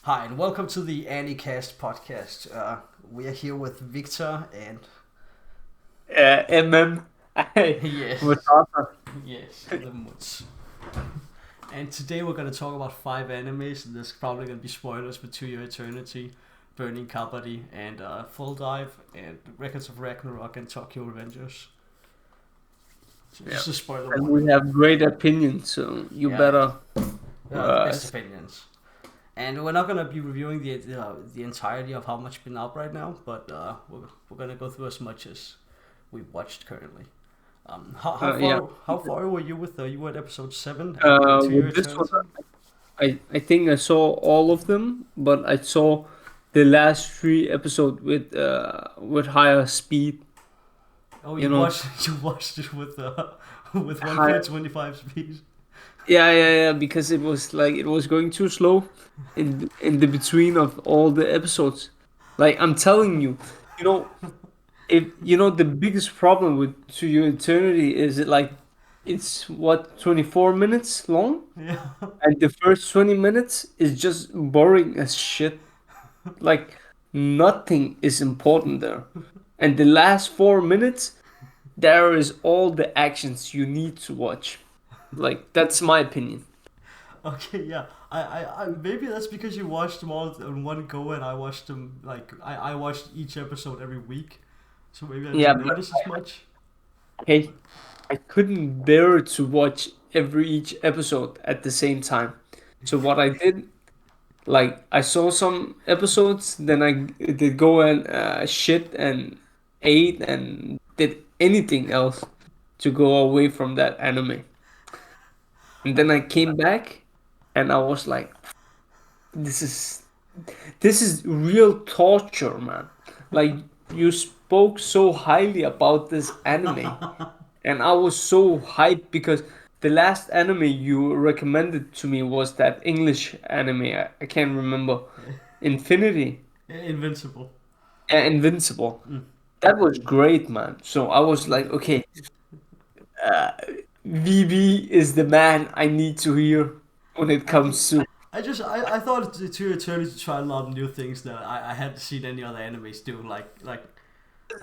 Hi, and welcome to the AniCast podcast. We are here with Victor and MM. yes, Matata. yes, the Muts. And today we're gonna talk about five animes, and there's probably gonna be spoilers for To Your Eternity, Burning Kabaddi, and Full Dive, and Records of Ragnarok, and Tokyo Revengers. So Yeah. just a spoiler And warning. we have great opinions, so you Yeah, better. the best opinions. And we're not gonna be reviewing the entirety of how much been out right now, but we're gonna go through as much as we've watched currently. Yeah. How far were you with you were at episode 7 at To Your With this one, Eternity? I think I saw all of them, but I saw the last three episodes with higher speed. Oh, You you know, watched you watched it with with higher. 1.25 speed. Yeah. Because it was going too slow in the between of all the episodes. Like I'm telling you, you know, if you know the biggest problem with To Your Eternity is it's what 24 minutes long, Yeah. and the first 20 minutes is just boring as shit. Like nothing is important there, and the last 4 minutes there is all the actions you need to watch. Like that's my opinion. Okay, yeah. Maybe that's because you watched them all in one go, and I watched them I watched each episode every week, so maybe I Yeah, didn't but notice as much. hey, I couldn't bear to watch each episode at the same time. So what I did, like I saw some episodes, then I did go and shit and ate and did anything else to go away from that anime. And then I came back and I was like, this is this is real torture, man. Like you spoke so highly about this anime, and I was so hyped because the last anime you recommended to me was that English anime. I can't remember. Infinity. Invincible. Invincible. Mm. That was great, man. So I was like, okay, uh, VB is the man I need to hear when it I comes to I thought to eternity to try a lot of new things that I hadn't seen any other animes do. I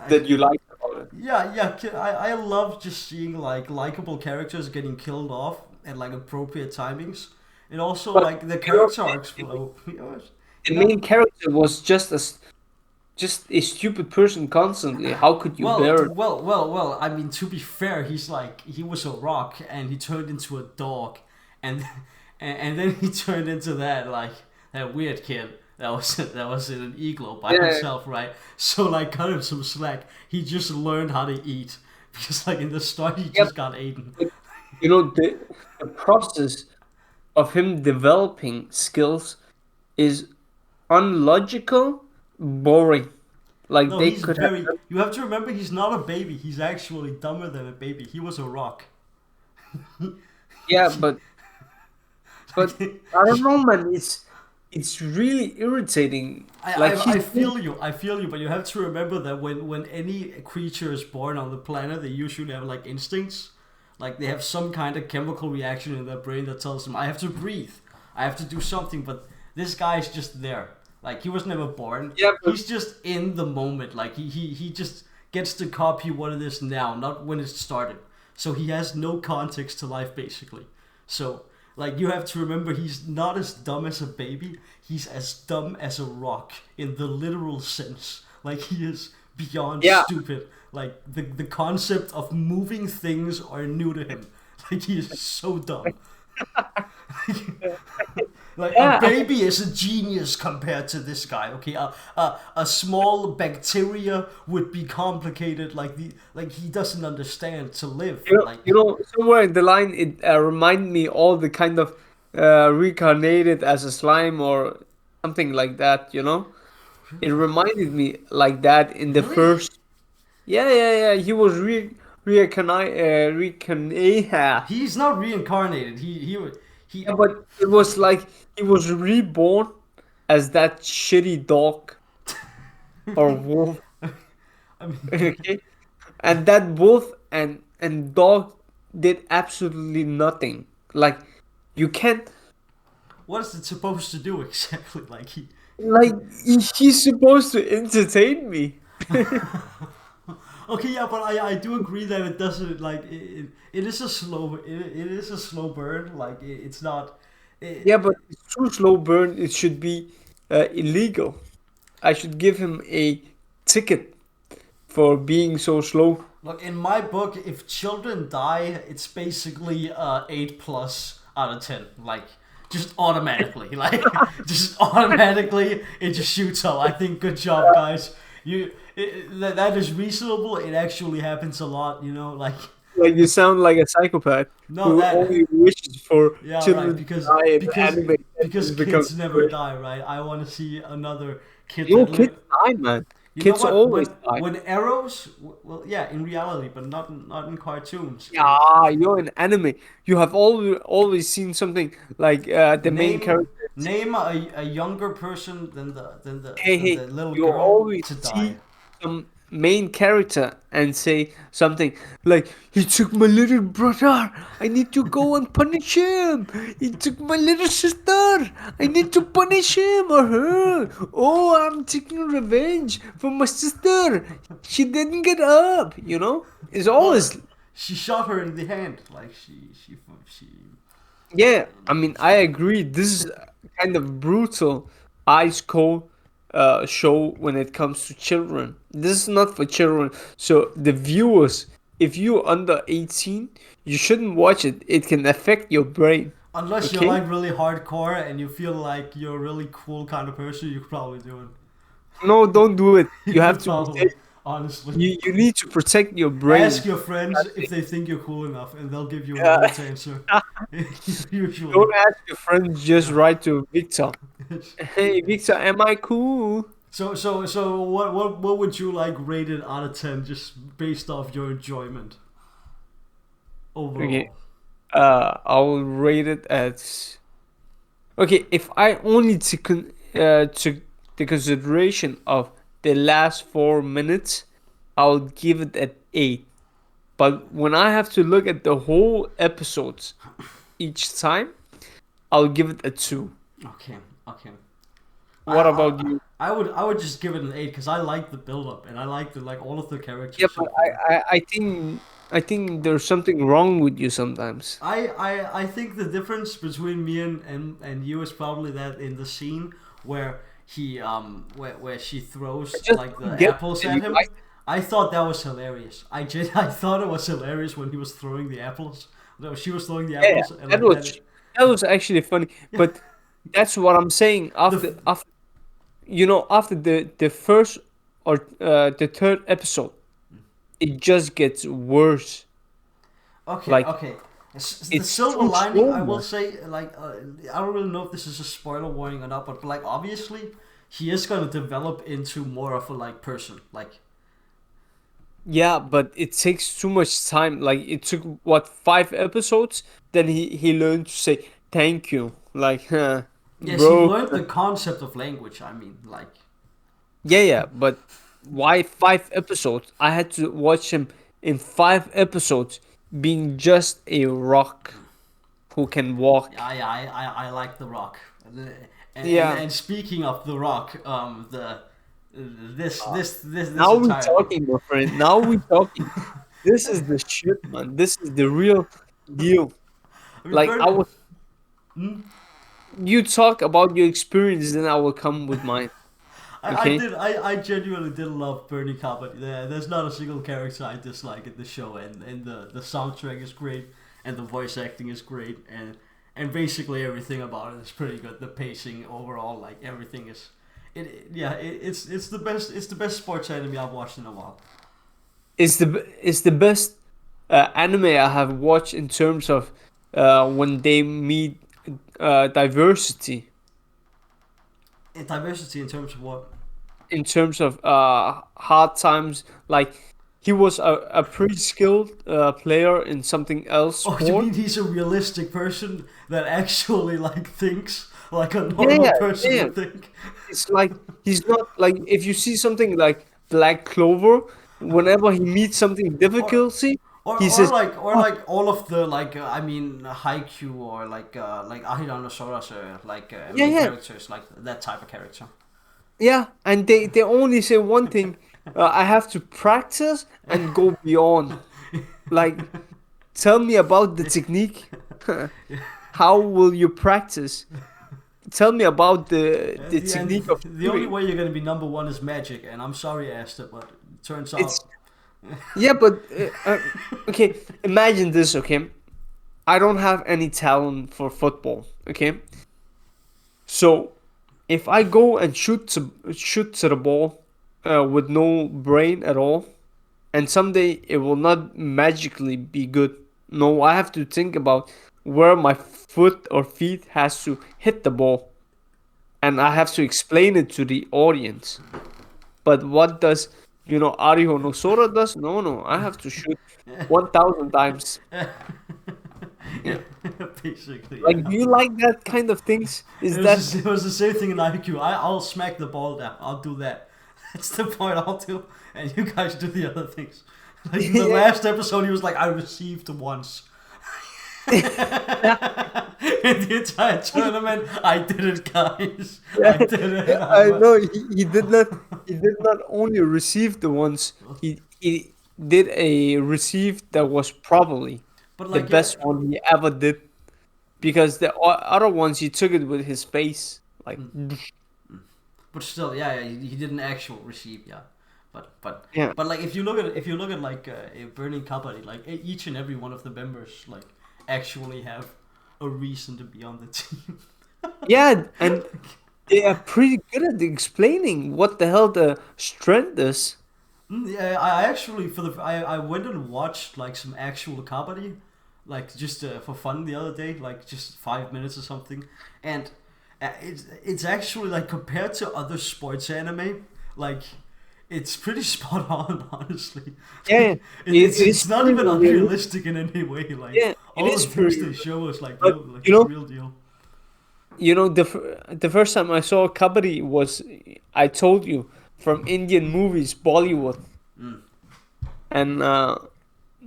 that you like about it. I love just seeing like likable characters getting killed off at like appropriate timings, and also But like the you know, character arcs flow. the Yeah. main character was just a stupid person constantly. How could you bear it? Well. I mean, to be fair, he was a rock and he turned into a dog, and and then he turned into that weird kid that was in an igloo by Yeah, himself, right? So like, cut him some slack. He just learned how to eat because like in the start he yeah. just got eaten. But, the process of him developing skills is unlogical, boring. Like No, they he's could have very. You have to remember, he's not a baby. He's actually dumber than a baby. He was a rock. yeah, but I don't know, man. It's really irritating. Like I feel you. I feel you. But you have to remember that when any creature is born on the planet, they usually have like instincts. Like they have some kind of chemical reaction in their brain that tells them, "I have to breathe. I have to do something." But this guy is just there. Like he was never born. yeah, but He's just in the moment. Like he just gets to copy what it is now, not when it started. So he has no context to life basically. So like you have to remember, he's not as dumb as a baby. He's as dumb as a rock in the literal sense. Like he is beyond yeah, stupid. Like the concept of moving things are new to him. Like he is so dumb. Like a yeah. baby is a genius compared to this guy. Okay, a small bacteria would be complicated. Like he doesn't understand to live. Like Somewhere in the line, it reminded me all the kind of reincarnated as a slime or something like that. It reminded me like that in the really, first. Yeah. He was reincarnated. Yeah, he's not reincarnated. He but it was like he was reborn as that shitty dog or wolf. I mean, Okay, and that wolf and dog did absolutely nothing. Like you can't what is it supposed to do exactly? Like he. Like he's supposed to entertain me. Okay, yeah, but I do agree that it doesn't like it is a slow it is a slow burn. Like it's not. It, Yeah, but it's too slow burn. It should be illegal. I should give him a ticket for being so slow. Look, in my book, if children die, it's basically 8 plus out of 10. Like, just automatically. Like, just automatically, it just shoots up. I think, good job, guys. That is reasonable. It actually happens a lot, you know? Like, Like you sound like a psychopath no, who that. only wishes for Yeah, right. children to die in anime Because and become kids never great. die, right? I want to see another kid No, that kids live. die, man. You know Kids what? always die. When arrows, well, yeah, in reality, but not in cartoons. Yeah, you're in anime. You have always seen something like the main Name character. name a younger person than Hey, the little you girl always to die. see some main character and say something like, "He took my little brother. I need to go and punish him. He took my little sister. I need to punish him or her. Oh, I'm taking revenge for my sister. She didn't get up." It's Well, always. she shot her in the hand. Like she. Yeah, I mean, I agree. This is kind of brutal, ice cold show when it comes to children. This is not for children. So the viewers, if you're under 18, you shouldn't watch it. It can affect your brain. Unless you're Okay? like really hardcore and you feel like you're a really cool kind of person, you could probably do it. No, don't do it. You You have could to probably, protect. honestly. You need to protect your Ask brain. your friends if they think you're cool enough, and they'll give you an honest answer. Usually. Don't ask your friends. Just write to Victor. Hey, Victor, am I cool? So what would you like rated out of 10 just based off your enjoyment Okay. overall? I'll rate it as. Okay, if I only took the consideration of the last 4 minutes, I'll give it an 8. But when I have to look at the whole episodes each time, I'll give it a 2. Okay, okay. I, What about you? I would just give it an 8 because I like the build up and I like the like all of the Yeah, characters but so far. I think there's something wrong with you sometimes. I think the difference between me and you is probably that in the scene where where she throws I just like the don't get apples that at you him. like. I thought that was hilarious. I thought it was hilarious when he was throwing the apples. No, she was throwing the Yeah, apples and that like was that was actually funny. yeah. But that's what I'm saying. The After the first or the third episode, it just gets worse. Okay, Like okay. The it's silver too lining, slow, I will man. say, like, I don't really know if this is a spoiler warning or not, but like, obviously, he is gonna develop into more of a like person. Like, Yeah, but it takes too much time. Like it took what 5 episodes? Then he learned to say thank you. Like, yes, he bro. learned the concept of language. I mean, like, Yeah. But why 5 episodes? I had to watch him in 5 episodes being just a rock who can walk. I like The Rock. Yeah. And speaking of The Rock, the this Now we entire talking, my friend. Now we talking. This is the shit, man. This is the real deal. I mean, Like I Bernie, was, you talk about your experience, then I will come with mine. Okay? I genuinely did love Bernie Carpet. There's not a single character I dislike in the show, and the soundtrack is great, and the voice acting is great, and basically everything about it is pretty good. The pacing overall, like everything is, it's the best sports anime I've watched in a while. It's the best anime I have watched in terms of when they meet diversity, Diversity in terms of what? in terms of hard times. Like he was a pretty skilled player in something else Oh, you sport. mean he's a realistic person that actually like thinks like a normal Yeah, person yeah. would think? It's like he's not like if you see something like Black Clover, whenever he meets something Or difficulty, He or says, like or "Oh, like all of the like I mean Haikyuu or like Ahira no Sora's yeah, main yeah, characters, like that type of character. yeah," and they only say one thing: "I have to practice and go beyond." Like, tell me about the technique. How will you practice? Tell me about the And technique of the only shooting. way you're gonna be number one is magic, and I'm sorry, Asta, but it turns It's out. yeah, but okay. Imagine this. Okay, I don't have any talent for football. Okay, so if I go and shoot to the ball with no brain at all, and someday it will not magically be good. No, I have to think about where my foot or feet has to hit the ball, and I have to explain it to the audience. But what does Ariho no Sora does? No, no, I have to shoot 1,000 times. Yeah, Yeah. basically, Like, yeah. do you like that kind of things? Is that It was the same thing in IQ. I'll smack the ball down. I'll do that. That's the point I'll do, and you guys do the other things. Like in the yeah? last episode, he was like, "I received once." In the entire tournament, I did it, guys. I Yeah, did it. I know he did not. He did not only receive the ones. He did a receive that was probably But the like, yeah, best one he ever did, because the other ones he took it with his face, like but still, yeah, he did an actual receive, yeah. yeah, But like, if you look at like Burning Kabaddi, like each and every one of the members like actually have a reason to be on the team. yeah, and they are pretty good at explaining what the hell the strength is. Yeah, I actually I went and watched like some actual kabaddi, like just for fun the other day, like just 5 minutes or something, and it's actually like compared to other sports anime, like it's pretty spot on, honestly. Yeah, Like, yeah. It it's is not pretty even real. unrealistic in any way. Like Yeah, it all is the things pretty they real. show us, like But real, like you it's know, real deal. the first time I saw kabaddi was, I told you, from Indian movies, Bollywood, Mm. and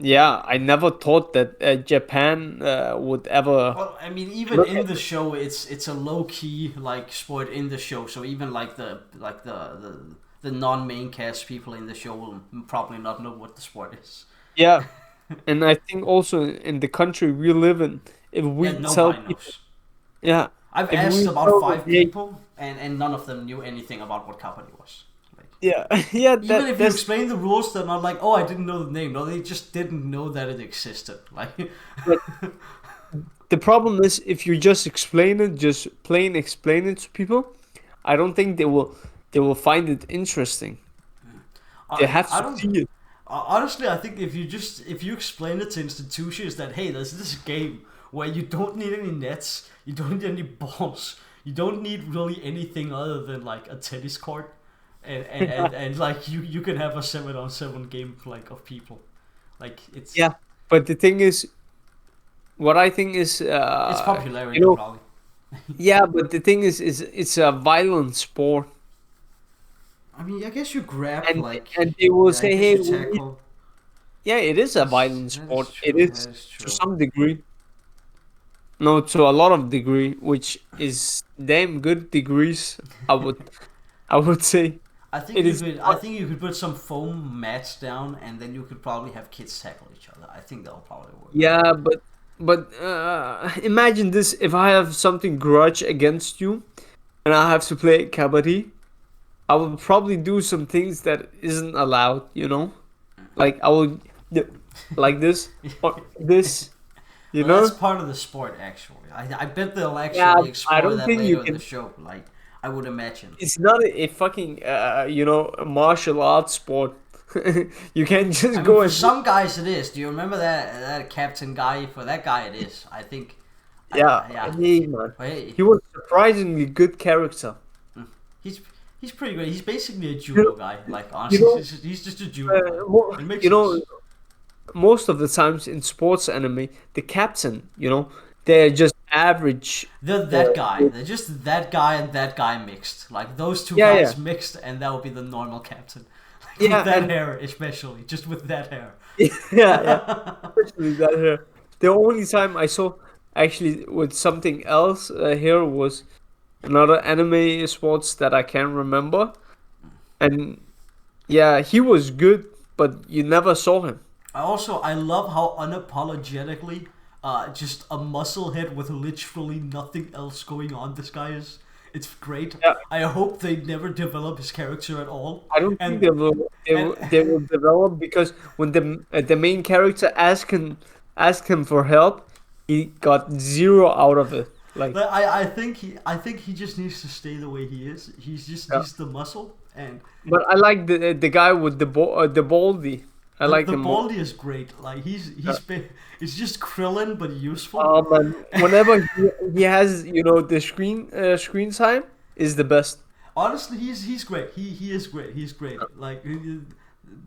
yeah, I never thought that Japan would ever Well, I mean, even look in at. the show, it's a low key like sport in the show. So even like the non main cast people in the show will probably not know what the sport is. Yeah, and I think also in the country we live in, if Yeah, we tell nobody people, knows. yeah, I've if asked we about tell them, five hey, people, and none of them knew anything about what kabaddi was. Like, yeah, yeah, even if you that's. explain the rules, they're not like, "Oh, I didn't know the name." No, they just didn't know that it existed. Like, But the problem is if you just explain it, just plain explain it to people, I don't think they will find it interesting. They have I to don't. see it. Honestly, I think if you explain it to institutions that hey, there's this game where you don't need any nets, you don't need any balls, you don't need really anything other than like a tennis court, and like you can have a 7-on-7 game like of people, like Yeah, but the thing is, what I think is, it's you popularity know, probably. yeah, but the thing is it's a violent sport, I mean, I guess you grab and like and they will yeah, I say, guess hey, you we need. tackle. Yeah, it is a violent That is sport. It true. That is is to true. some degree. No, to a lot of degree, which is damn good degrees. I would say it is. I think you could put some foam mats down, and then you could probably have kids tackle each other. I think that'll probably work. Yeah, but imagine this: if I have something grudge against you, and I have to play kabaddi, I will probably do some things that isn't allowed. Like I will, like this or this. You Well, that's know? part of the sport, actually. I bet they'll Yeah, actually I explore don't that think you later in the can. show. Like, I would imagine. It's not a fucking a martial arts sport. You can't I just mean, go for and some guys it is. Do you remember that captain guy? For that guy it is. I think. yeah. Yeah. Hey man, But hey, he was surprisingly good character. he's he's pretty great. He's basically a You judo know, guy. Like you honestly, know, he's just a judo guy. It makes you know, sense. most of the times in sports anime, the captain, they're just average. They're that guy. They're just that guy and that guy mixed. Like those two Yeah, yeah, guys mixed, and that would be the normal captain. With Yeah, that and hair, especially, just with that hair. yeah, especially that hair. The only time I saw actually with something else here was another anime sports that I can remember, and yeah, he was good, but you never saw him. I love how unapologetically, just a muscle head with literally nothing else going on. This guy is. It's great. Yeah, I hope they never develop his character at all. I don't think And and they will develop because when the main character asked him for help, he got zero out of it. Like, Like, I think he just needs to stay the way he is. yeah. He's the muscle, and But I like the guy with the baldy. I like the him more. Baldy is great. Like it's just Krillin but useful. And whenever he has the screen time is the best. Honestly, he's great. He is great. He's great. Like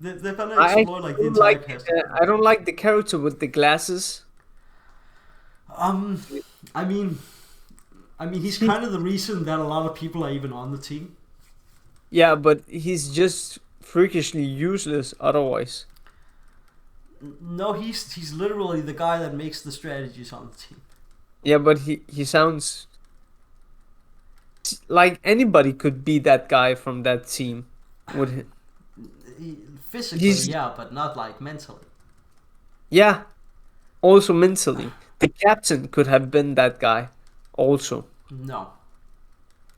they're gonna I explore actually like the don't entire like cast. I don't like the character with the glasses. Um, I mean, he's He, kind of the reason that a lot of people are even on the team. yeah, but he's just freakishly useless otherwise. No, he's literally the guy that makes the strategies on the team. Yeah, but he sounds like anybody could be that guy from that team. Would Physically, he's yeah, but not like mentally. yeah, also mentally. The captain could have been that guy also. No,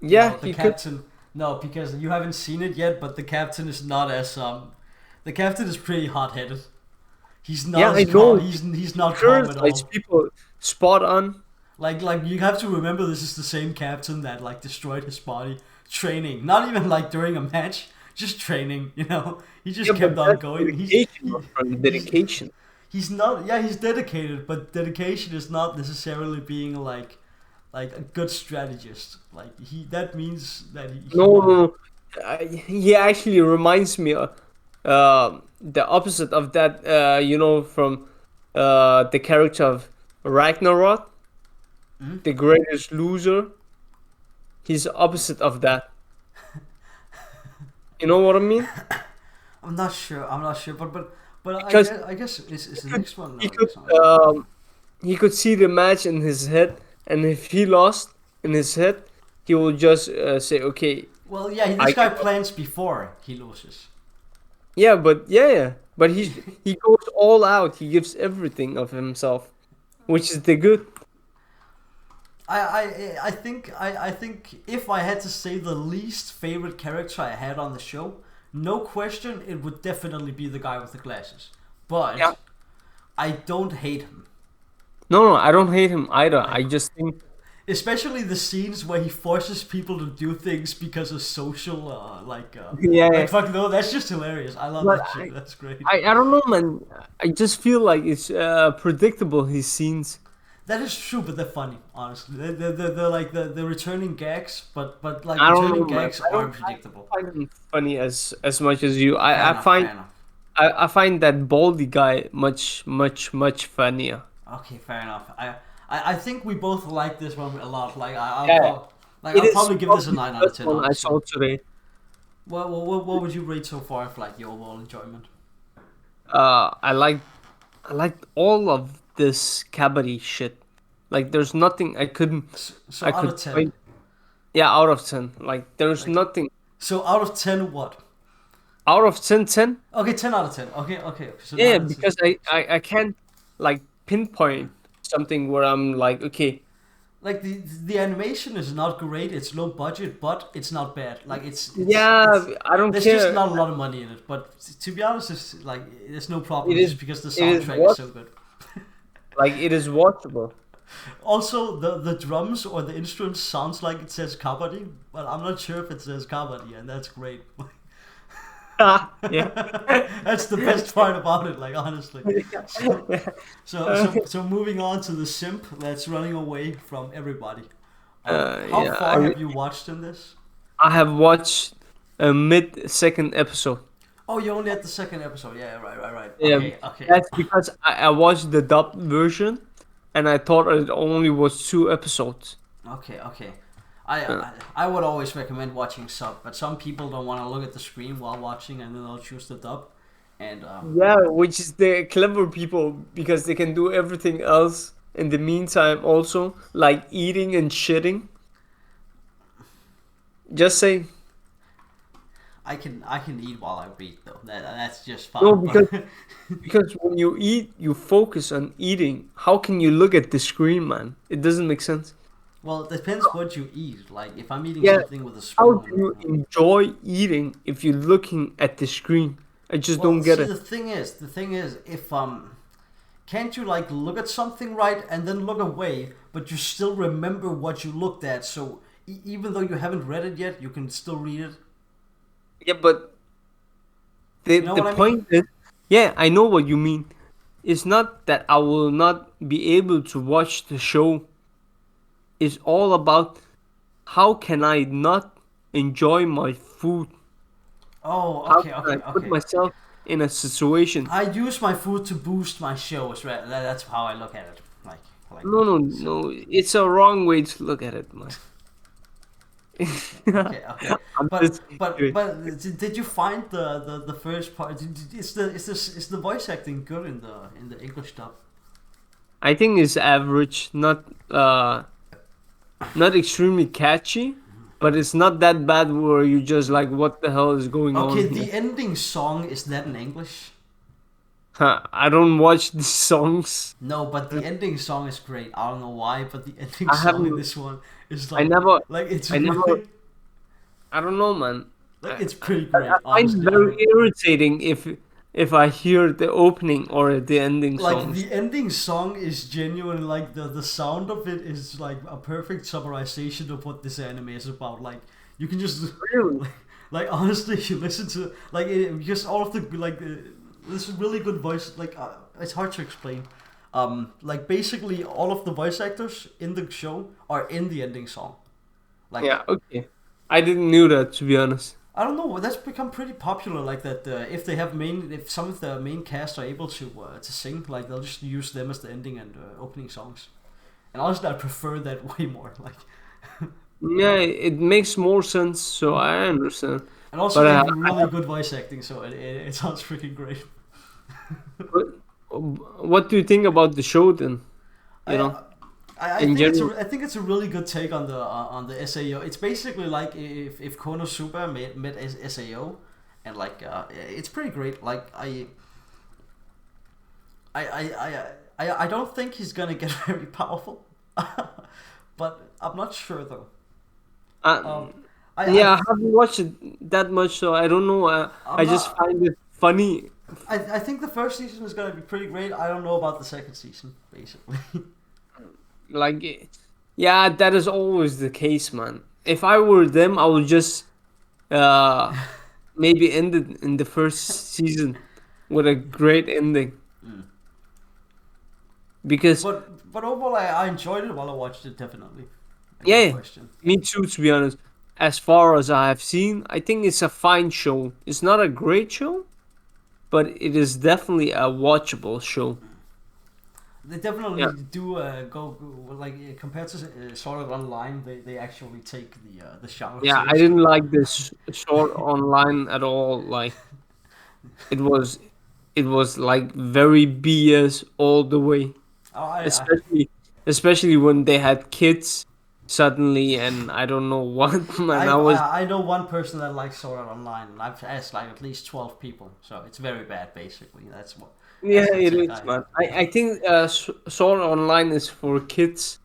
Yeah, no, the he could. captain. No, because you haven't seen it yet. But the captain is not as The captain is pretty hot-headed. He's Yeah, not I as calm. know. He's not calm at Criticizes all. people spot on. Like you have to remember, this is the same captain that like destroyed his body training. Not even like during a match, just training. He Yeah, just kept but on that's going. dedication, my friend. Dedication. He's not. Yeah, he's dedicated, but dedication is not necessarily being like a good strategist. Like that means that he No, no, won. no. He actually reminds me of the opposite of that. From the character of Ragnarok, Hmm? the greatest loser. He's opposite of that. You know what I mean? I'm not sure. But Because I guess is the could next one. he No, could that's not it. he could see the match in his head, and if he lost in his head, he will just say, "Okay, Well, yeah, I this guy can." plans before he loses. Yeah, but yeah, but he goes all out. He gives everything of himself, which is the good. I think if I had to say the least favorite character I had on the show, no question, it would definitely be the guy with the glasses. Yeah. But I don't hate him. No, no, I don't hate him either. Like I just think, especially the scenes where he forces people to do things because of social yeah, like yeah. fuck no, that's just hilarious. I love But that shit. That's great. I don't know, man. I just feel like it's predictable. His scenes. That is true, but they're funny, honestly. They're like the returning gags, but like I don't returning know, man. gags I don't aren't predictable. find him funny as much as you. Fair I enough, find fair enough. I find that baldy guy much funnier. Okay, fair enough. I think we both like this one a lot. Like Yeah, it I'll is probably give this a probably 9 the out of best 10, one I honestly. saw today. What would you rate so far for like your overall enjoyment? I like all of this kabaddi shit. Like there's nothing So I out of could 10. play. Yeah, out of 10. Like there's Like nothing so out of 10 what? out of 10, 10. Okay, 10 out of 10. Okay. So Yeah, 9 out of 10. because I can't like pinpoint something where I'm like, okay, Like the animation is not great. It's low budget, but it's not bad. Like yeah, I don't there's just care. not a lot of money in it. But to be honest, it's like there's no It problem is just because the it is soundtrack is what so good. like it is watchable. Also, the drums or the instruments sounds like it says kabaddi, but I'm not sure if it says kabaddi, and that's great. Yeah. That's the best part about it, like honestly. So moving on to the simp that's running away from everybody. How Yeah, far have you watched in this? I have watched a mid second episode. Oh, you're only at the second episode. Yeah, right. Yeah, Okay. that's because I watched the dubbed version, and I thought it only was 2 episodes. Okay. I, Uh, I I would always recommend watching sub, but some people don't want to look at the screen while watching, and then they'll choose the dub. And yeah, which is the clever people because they can do everything else in the meantime also, like eating and shitting. Just say I can eat while I read though. That's just no fine. because But when you eat, you focus on eating. How can you look at the screen, man? It doesn't make sense. well, it depends what you eat. Like if I'm eating Yeah, something with a how do spoon. you enjoy eating if you're looking at the screen? I just Well, don't get see, it. the thing is, if can't you like look at something right and then look away, but you still remember what you looked at? So even though you haven't read it yet, you can still read it. Yeah, but the You know the what I mean? point is, yeah, I know what you mean. It's not that I will not be able to watch the show. It's all about how can I not enjoy my food? Oh, How okay, can I okay, put okay. myself in a situation? I use my food to boost my shows. Right? That's how I look at it. Like No, no, so. no. It's a wrong way to look at it, man. Okay, okay. I'm But just but kidding. but did you find the first part? Is the voice acting good in the English dub? I think it's average, not extremely catchy, but it's not that bad where you just like, what the hell is going Okay, on here? the ending song is that in English? Huh, I don't watch these songs. No, but the ending song is great. I don't know why, but the ending I song in haven't. this one is I never. like it's I never. really I don't know, man. like I, it's I, pretty I great. find it Honestly, I very would irritating if I hear the opening or the ending like songs. the ending song is genuine. Like the sound of it is like a perfect summarization of what this anime is about. Like you can just Really? like honestly, you listen to like just all of the like this really good voice. Like it's hard to explain. Like basically all of the voice actors in the show are in the ending song. Like Yeah. Okay. I didn't knew that, to be honest. I don't know. That's become pretty popular. Like that, if some of the main cast are able to sing, like they'll just use them as the ending and opening songs. And honestly, I prefer that way more. Like, Yeah, it makes more sense, so I understand. and also But they have really good voice acting, so it sounds freaking great. but what do you think about the show then? You I know, I in think general. I think it's a really good take on the SAO. It's basically like if Konosuba met SAO, and like it's pretty great. Like I I, I I don't think he's gonna get very powerful, but I'm not sure though. Um, Uh, I I yeah, I haven't watched it that much, so I don't know. I I'm just not. find it funny. I think the first season is gonna be pretty great. I don't know about the second season, basically. Like, yeah, that is always the case, man. If I were them, I would just uh maybe end it in the first season with a great ending. Mm. Because But overall, I enjoyed it while I watched it. Definitely, like no yeah, question. me too, to be honest. As far as I have seen, I think it's a fine show. It's not a great show, but it is definitely a watchable show. They definitely Yeah. do go like compared to sort of online. They actually take the genre Yeah, I seriously. didn't like this short online at all. Like it was it was like very BS all the way. Oh, I Especially when they had kids suddenly and I don't know what, man. I was I know one person that likes Sword Art Online, and I've asked like at least 12 people. So it's very bad, basically. yeah, That's the it take is, I man. have. I think Sword Online is for kids.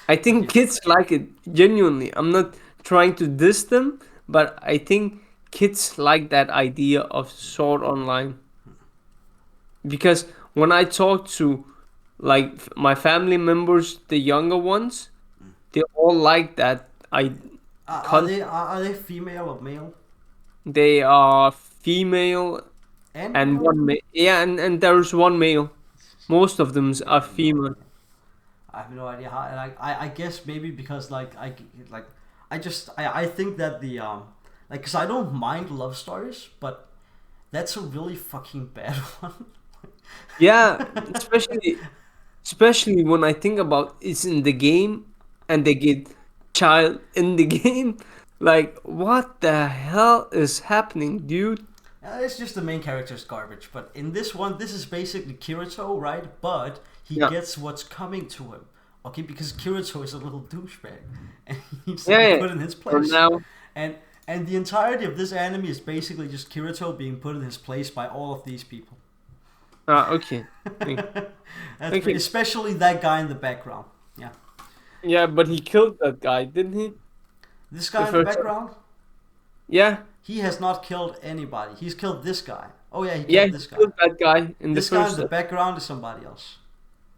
I But think yeah, kids like it genuinely. I'm not trying to diss them, but I think kids like that idea of Sword Online because when I talk to like my family members, the younger ones, they all like that. I con are they female or male? They are female And and male? yeah, and there's one male. Most of them I are have no female. idea. I have no idea how. Like I guess maybe because like I think that the like because I don't mind love stories, but that's a really fucking bad one. Yeah, especially when I think about it's in the game. and they get child in the game. Like, what the hell is happening, dude? It's just the main character's garbage. But in this one, this is basically Kirito, right? But he Yeah. gets what's coming to him. Okay, because Kirito is a little douchebag, and he needs to Yeah, be yeah. put in his For place. now, And the entirety of this anime is basically just Kirito being put in his place by all of these people. okay. Okay. Especially that guy in the background. Yeah. Yeah, but he killed that guy, didn't he? This The guy in the first time. background, Yeah, he has not killed anybody. He's killed this guy. Oh yeah, he yeah, killed he this guy. killed that guy in the This guy in first. the background is somebody else.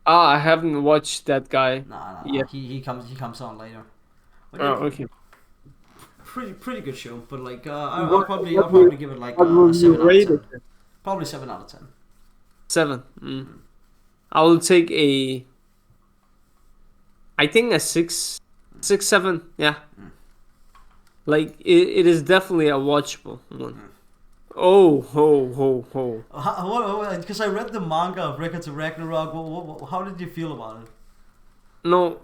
I haven't watched that guy Nah. yet. He comes on later. But Oh, yeah, okay. pretty good show. But like I'll What probably give it like what a will you 7 out of rate 10. it? Probably 7 out of 10. 7. I will take a. I think a 6, 6, 7. Yeah. Like it is definitely a watchable one. Oh, ho, ho, ho. Because I read the manga of Record to Ragnarok. How did you feel about it? No,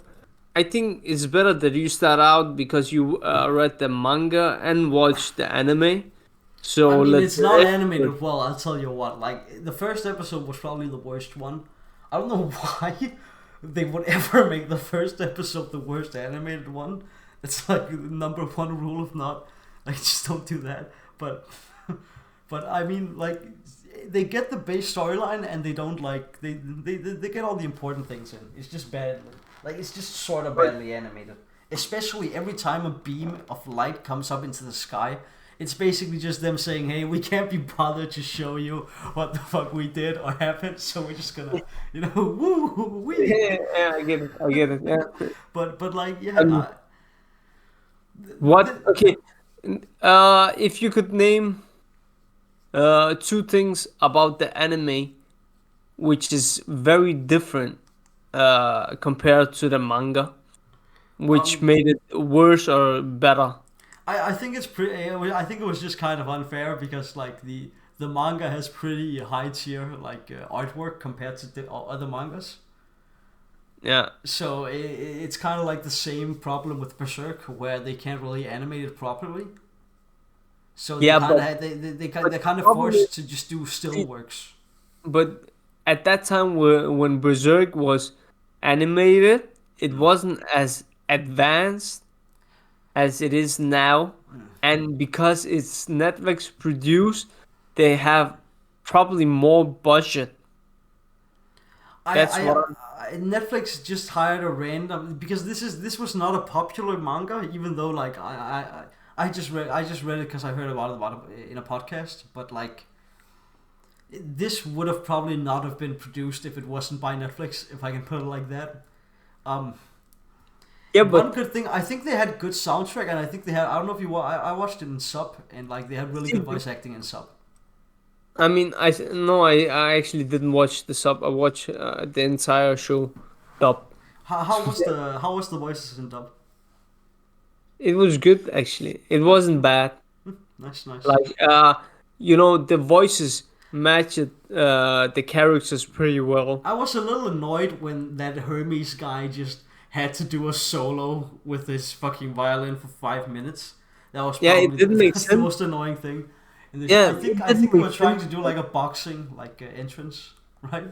I think it's better that you start out because you read the manga and watched the anime. So I mean, let's. it's not animated well. I'll tell you what. Like the first episode was probably the worst one. I don't know why they would ever make the first episode the worst animated one. It's like the number one rule of not. Like just don't do that. But I mean, like they get the base storyline and they don't like they get all the important things in. It's just bad. Like it's just sort of badly animated. Especially every time a beam of light comes up into the sky. It's basically just them saying, "Hey, we can't be bothered to show you what the fuck we did or happened, so we're just gonna, woo wee." Yeah, I get it. Yeah. But like, yeah. Um, What? Okay. If you could name two things about the anime which is very different compared to the manga, which made it worse or better. I think it's pretty. I think it was just kind of unfair because like the manga has pretty high tier like artwork compared to the other mangas. Yeah. So it's kind of like the same problem with Berserk where they can't really animate it properly. So Yeah, they're kind of forced to just do still works. But at that time when Berserk was animated, it wasn't as advanced as it is now. And because it's Netflix produced, they have probably more budget. That's what Netflix just hired a random because this was not a popular manga, even though like I just read it because I heard about it in a podcast, but like this would have probably not have been produced if it wasn't by Netflix, if I can put it like that. Yeah, One but good thing, I think they had good soundtrack, and I think they had. I don't know if you. I watched it in sub, and like they had really good voice acting in sub. I mean, I actually didn't watch the sub. I watched the entire show dub. How was the voices in dub? It was good actually. It wasn't bad. Nice. Like the voices matched the characters pretty well. I was a little annoyed when that Hermes guy just had to do a solo with his fucking violin for 5 minutes. That was Yeah, probably it didn't make that's the sense. most annoying thing. In this. Yeah, I think we were trying to do like a boxing entrance, right?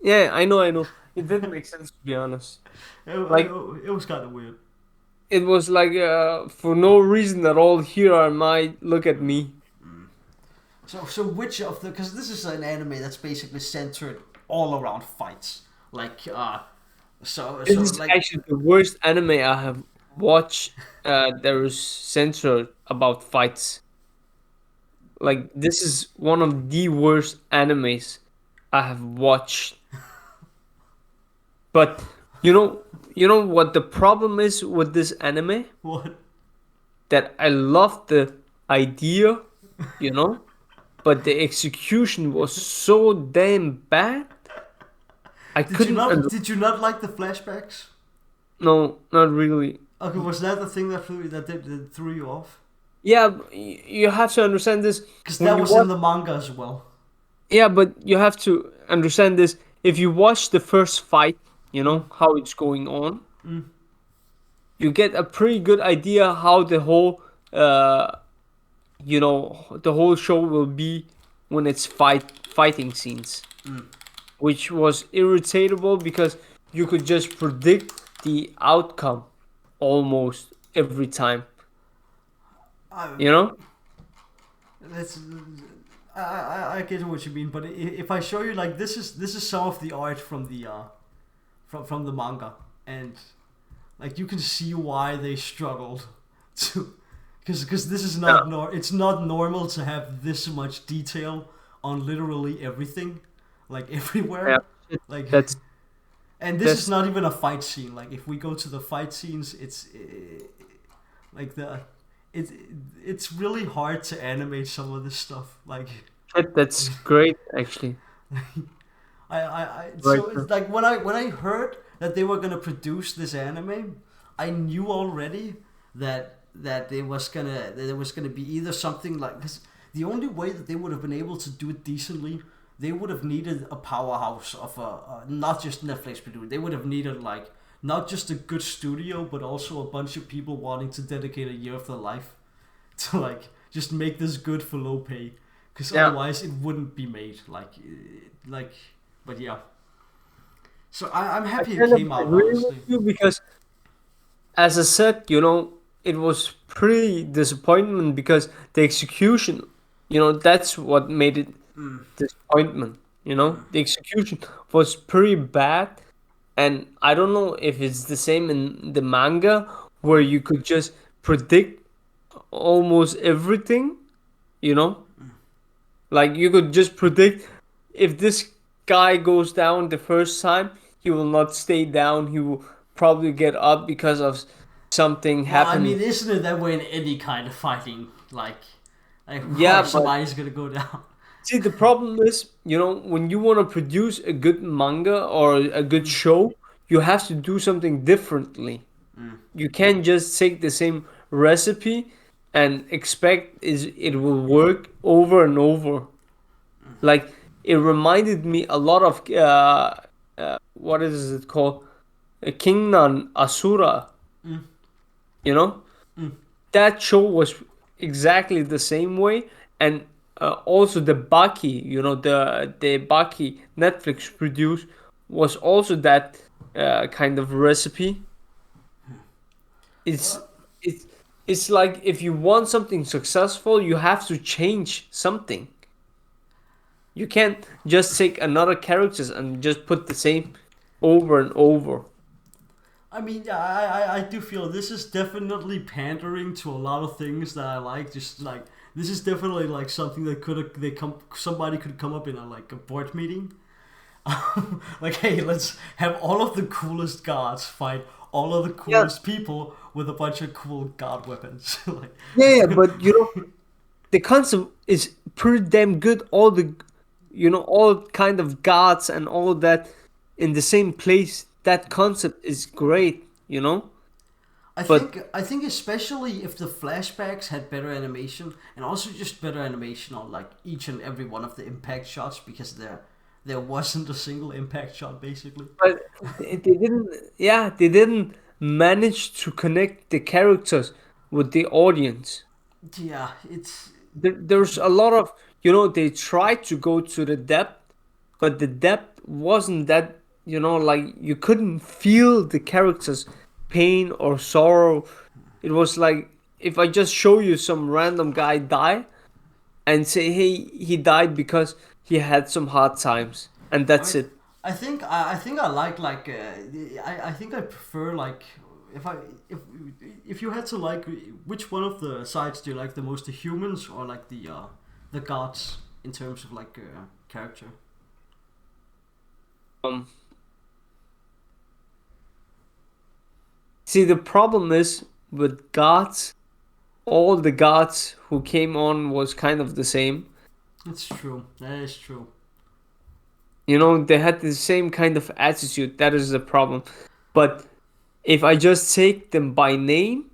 Yeah, I know. It didn't make sense to be honest. It was kind of weird. It was like for no reason at all. Here I might look at me. So which of the, because this is an anime that's basically centered all around fights, like This is like actually the worst anime I have watched. There is censored about fights. Like this is one of the worst animes I have watched. But you know what the problem is with this anime? what? That I love the idea, but the execution was so damn bad. I couldn't. Did you not like the flashbacks? No, not really. Okay, was that the thing that threw you off? Yeah, you have to understand this. Because when that you was watch- in the manga as well. Yeah, but you have to understand this. If you watch the first fight, you know how it's going on. you get a pretty good idea how the whole the whole show will be when it's fighting scenes, which was irritable because you could just predict the outcome almost every time. I, You know? that's I get what you mean, but if I show you like this is some of the art from the from the manga, and like you can see why they struggled to, because this is Yeah. not it's not normal to have this much detail on literally everything, like Yeah. everywhere, like. That's And this is that's not even a fight scene. Like if we go to the fight scenes, it's like it's it's really hard to animate some of this stuff. Like that's great actually. Right. so it's like when I heard that they were gonna produce this anime, I knew already that there was gonna be either something like, because the only way that they would have been able to do it decently, they would have needed a powerhouse of a not just Netflix producer. They would have needed like not just a good studio, but also a bunch of people wanting to dedicate a year of their life to like just make this good for low pay, because Yeah. otherwise it wouldn't be made. Like, but yeah. So I'm I happy it kind of came out, agree with honestly. you because, as I said, it was pretty disappointment because the execution, that's what made it disappointment. The execution was pretty bad, and I don't know if it's the same in the manga where you could just predict almost everything, you know? Like you could just predict if this guy goes down the first time, he will not stay down. He will probably get up because of something Well, I happened. mean, isn't it that way in any kind of fighting? Like of Yeah, course but somebody's gonna go down. see, the problem is, when you want to produce a good manga or a good show, you have to do something differently. You can't just take the same recipe and expect it will work over and over. Like it reminded me a lot of what is it called? Kingnan Asura. You know that show was exactly the same way, and also the Baki. The Baki Netflix produced was also that kind of recipe. It's it's it's like if you want something successful, you have to change something. You can't just take another characters and just put the same over and over. I mean, yeah, I do feel this is definitely pandering to a lot of things that I like. Just like this is definitely like something that somebody could come up in a board meeting. Like, hey, let's have all of the coolest gods fight all of the Yeah, coolest people with a bunch of cool god weapons. Like, yeah, but the concept is pretty damn good. All kind of gods and all that in the same place. That concept is great. But I think especially if the flashbacks had better animation, and also just better animation on like each and every one of the impact shots, because there wasn't a single impact shot basically. but they didn't. Yeah, they didn't manage to connect the characters with the audience. Yeah, it's There's a lot of they tried to go to the depth, but the depth wasn't that, like you couldn't feel the characters pain or sorrow. It was like if I just show you some random guy die and say, hey, he died because he had some hard times, and I that's mean, it. I think I like I think I prefer like if I if you had to like, which one of the sides do you like the most, the humans or like the gods in terms of like character? um See, the problem is with gods, all the gods who came on was kind of the same. It's true. That is true. They had the same kind of attitude. That is the problem. But if I just take them by name,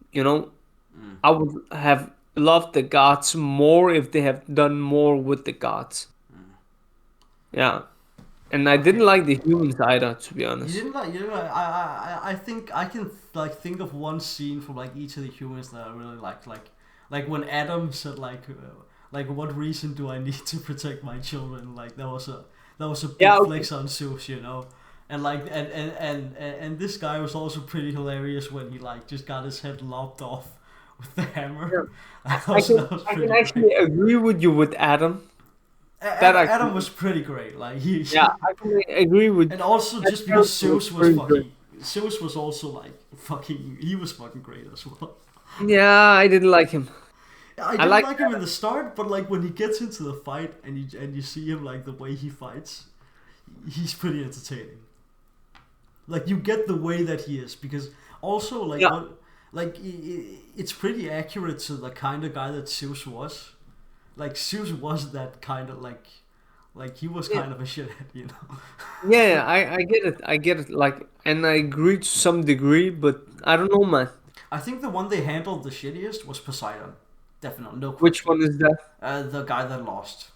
I would have loved the gods more if they have done more with the gods. Yeah. And I didn't Okay. like the humans either, to be You honest. didn't like you know, I think I can like think of one scene from like each of the humans that I really liked like when Adam said like what reason do I need to protect my children, like that was a big Yeah, okay. flex on Zeus, you know. And like and this guy was also pretty hilarious when he like just got his head lopped off with the hammer. Yeah. I That can was I can pretty great. actually agree with you with Adam. That Adam actually, was pretty great. Like he yeah, I can agree with and also that just because character was pretty good. Zeus was also like fucking he was fucking great as well. Yeah, I didn't like him. I I didn't like like him in the start, but like when he gets into the fight and you see him like the way he fights, he's pretty entertaining. Like you get the way that he is because also like yeah, what like it's pretty accurate to the kind of guy that Zeus was. Like Zeus was that kind of like he was yeah, kind of a shithead, you know. yeah. I get it. I get it. Like, and I agree to some degree, but I don't know, man. I think the one they handled the shittiest was Poseidon. Definitely, no Which question. one is that? The guy that lost.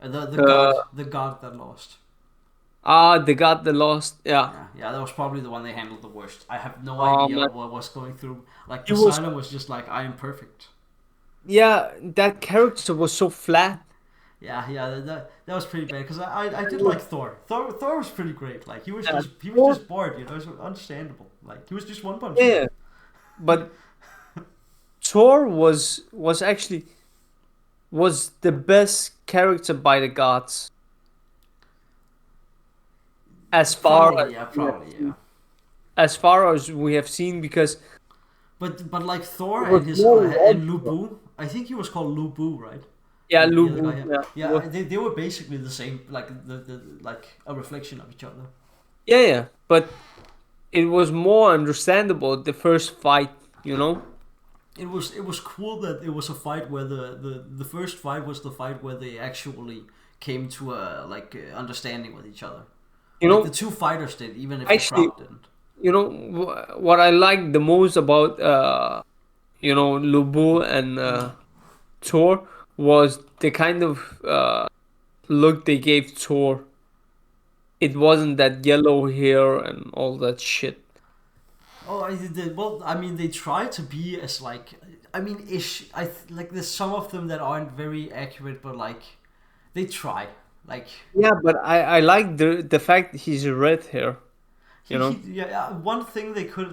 Uh, The god that lost. the God, the Lost. Yeah. Yeah, that was probably the one they handled the worst. I have no idea Man, what was going through. Like he was. Poseidon was just like, I am perfect. Yeah, that character was so flat. Yeah, that was pretty bad because I It did was, like Thor. Thor was pretty great. Like yeah, he was Thor- just bored, you know. It's understandable. Like he was just One Punch Man. yeah, but Thor was actually was the best character by the gods as far as we have Probably yeah. seen, as far as we have seen because But like Thor it was and his more and logical. Lubu, I think he was called Lubu, right? Yeah, The other guy, Lubu. yeah, Yeah, he was. they were basically the same, like the like a reflection of each other. Yeah, yeah, but it was more understandable the first fight. You know. It was cool that it was a fight where the first fight was the fight where they actually came to a like understanding with each other. You Like the know. two fighters did, even if the Actually, crowd didn't. what I like the most about Lubu and Thor was the kind of look they gave Thor. It wasn't that yellow hair and all that shit. Oh, I did. Well, I mean, they try to be as like, I mean, ish. Like there's some of them that aren't very accurate, but like they try. Like Yeah, but I like the fact he's red hair. You he know. yeah. One thing they could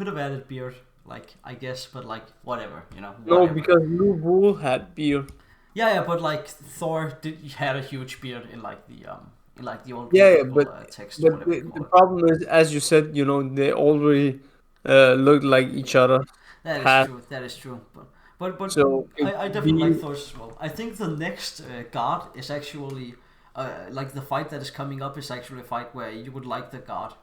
have added beard, like I guess, but like whatever, you know, No, whatever. because Lubu had beard. Yeah, but like Thor had a huge beard in like the old Yeah, yeah, biblical text or but whatever you the call it. problem is, as you said, they already look like each other. That is Half, true. That is true. But so it I would definitely be like Thor's as well. I think the next god is actually like the fight that is coming up is actually a fight where you would like the god.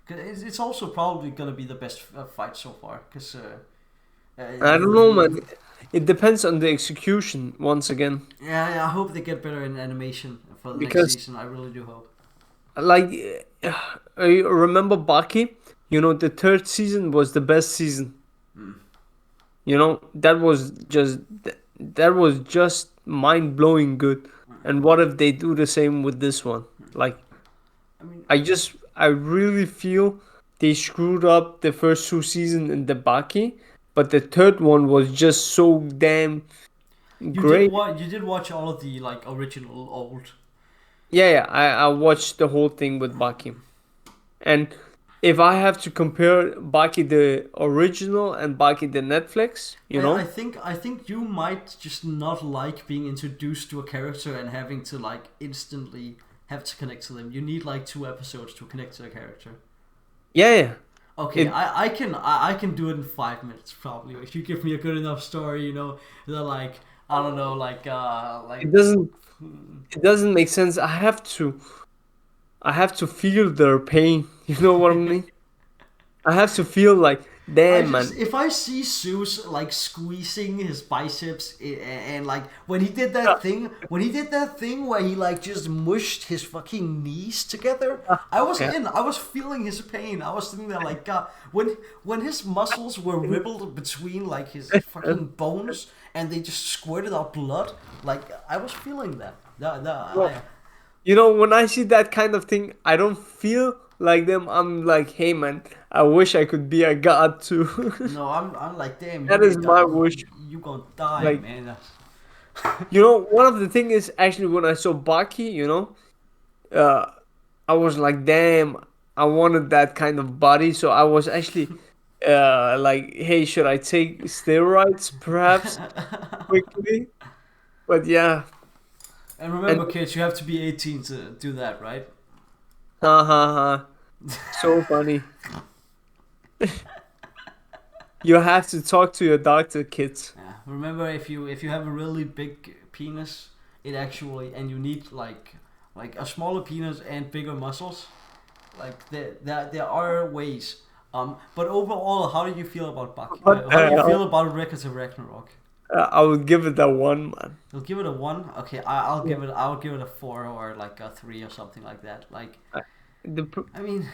'Cause it's also probably gonna be the best fight so far. Because I don't know, man. It depends on the execution once again. yeah, I hope they get better in animation for the next Because, season. I really do hope. like, I remember Baki. The third season was the best season. That was just mind blowing good. And what if they do the same with this one? Like, I mean, I really feel they screwed up the first two seasons in the Baki, but the third one was just so damn great. you did watch all of the like original old. Yeah, yeah, I watched the whole thing with Baki. And if I have to compare Baki the original and Baki the Netflix, I think you might just not like being introduced to a character and having to like instantly have to connect to them. You need like 2 episodes to connect to a character. yeah, yeah. Okay, It I can do it in 5 minutes probably. If you give me a good enough story, you know, that like I don't know, like it doesn't make sense. I have to feel their pain. You know what I mean? I have to feel like, I damn, just man. if I see Zeus like squeezing his biceps and like when he did that thing where he like just mushed his fucking knees together, I was Yeah. in. I was feeling his pain. I was sitting there like God. When his muscles were ribbled between like his fucking bones and they just squirted out blood, like I was feeling that. Well, You know, when I see that kind of thing, I don't feel like them. I'm like, hey man, I wish I could be a god too. No, I'm like, damn, That is my wish. you gonna die, Like, man. you know, one of the thing is actually when I saw Baki, you know, uh, I was like, damn, I wanted that kind of body. So I was actually, like, hey, should I take steroids perhaps quickly? But yeah, And and remember, kids, you have to be 18 to do that, right? ha ha ha, so funny. You have to talk to your doctor, kids. Yeah. Remember, if you have a really big penis, it actually and you need like a smaller penis and bigger muscles. Like there are ways. But overall, how do you feel about Bucky? What How the do you feel hell? about Records of Ragnarok? I would give it a one, man. You'll give it a one. Okay, I'll Yeah. give it. I'll give it a four or like a three or something like that. Like, Uh, The, I mean,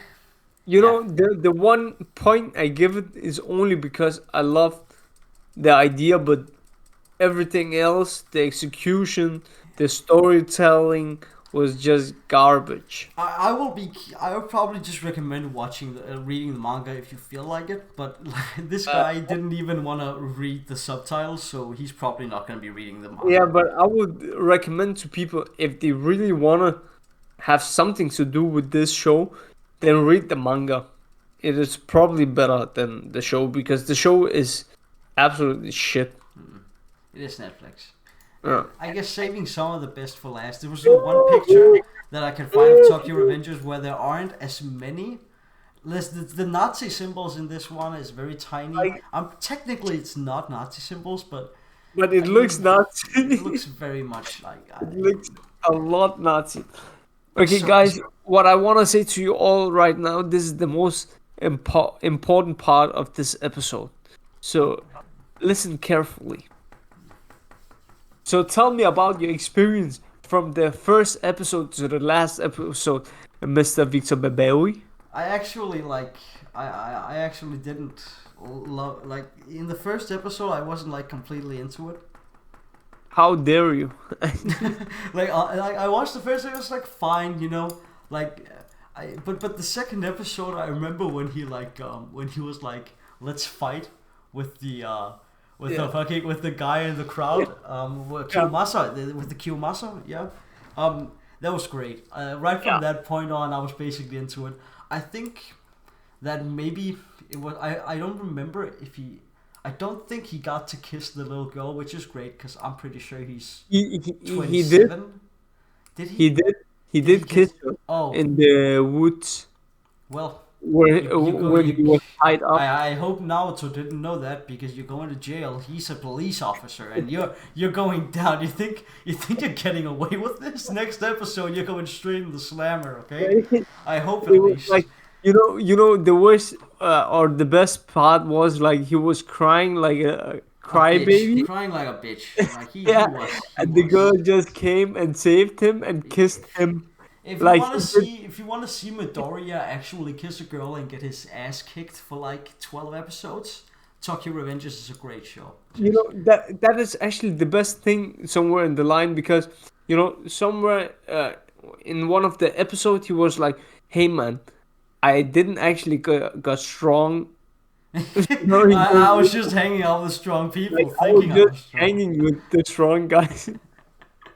you yeah. know, the one point I give it is only because I love the idea, but everything else, the execution, the storytelling was just garbage. I will be. I would probably just recommend watching reading the manga if you feel like it. But like, this Uh, guy didn't even want to read the subtitles, so he's probably not going to be reading the yeah, manga. but I would recommend to people if they really wanna have something to do with this show, then read the manga. It is probably better than the show because the show is absolutely shit. It is Netflix, Uh, and I guess saving some of the best for last. There was one picture that I can find of Tokyo Revengers where there aren't as many. The Nazi symbols in this one is very tiny. like, Technically it's not Nazi symbols, but but I it looks mean it Nazi. looks very much like. It looks a lot Nazi. Okay, So guys, what I want to say to you all right now, this is the most important part of this episode. So listen carefully. So tell me about your experience from the first episode to the last episode, Mr. Victor Bebewi. I actually like I actually didn't love like in the first episode I wasn't like completely into it. How dare you? Like I watched the first episode, it was like fine, you know, like but the second episode I remember when he was like let's fight with the Yeah. with the guy in the crowd with Yeah. Kiyomasa with the Kiyomasa, yeah. That was great. Right from Yeah. that point on I was basically into it. I think that maybe it was I don't remember if he I don't think he got to kiss the little girl, which is great because I'm pretty sure he's He did. 27. Did He he? did. He Did he did kiss kiss? her Oh, in the woods well, where you go when he was tied up. I hope Naoto didn't know that because you're going to jail. He's a police officer and you're going down. You think you're getting away with this? Next episode you're going straight in the slammer, okay? I hope at It was least. like the worst or the best part was like he was crying like a A bitch. crybaby. Crying like a bitch. Like Yeah, he and the girl was. just came and saved him and kissed him like he did. If you want to see Midoriya actually kiss a girl and get his ass kicked for like 12 episodes, Tokyo Revengers is a great show. You know that is actually the best thing somewhere in the line because somewhere in one of the episodes he was like, "Hey man, I didn't actually got strong." He I goes, was just hanging out with strong like people, I was thinking I just was strong. hanging with the strong guys,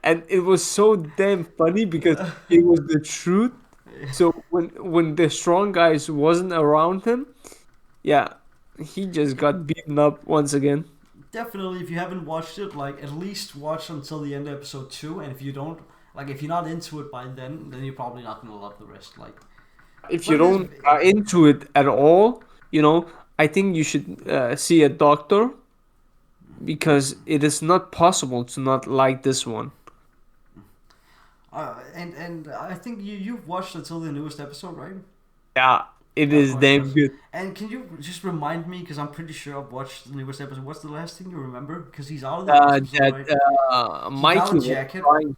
and it was so damn funny because it was the truth. So when the strong guys wasn't around him, yeah, he just got beaten up once again. Definitely, if you haven't watched it, like at least watch until the end of episode 2. And if you don't, like if you're not into it by then you're probably not gonna love the rest. Like, If you but it is. don't are into it at all, I think you should see a doctor because it is not possible to not like this one. And I think you've watched until the newest episode, right? Yeah, it Yeah, is of damn course. good. And can you just remind me, because I'm pretty sure I've watched the newest episode. What's the last thing you remember? Because he's out of the last episode, That right? He got Mikey a was jacket. crying.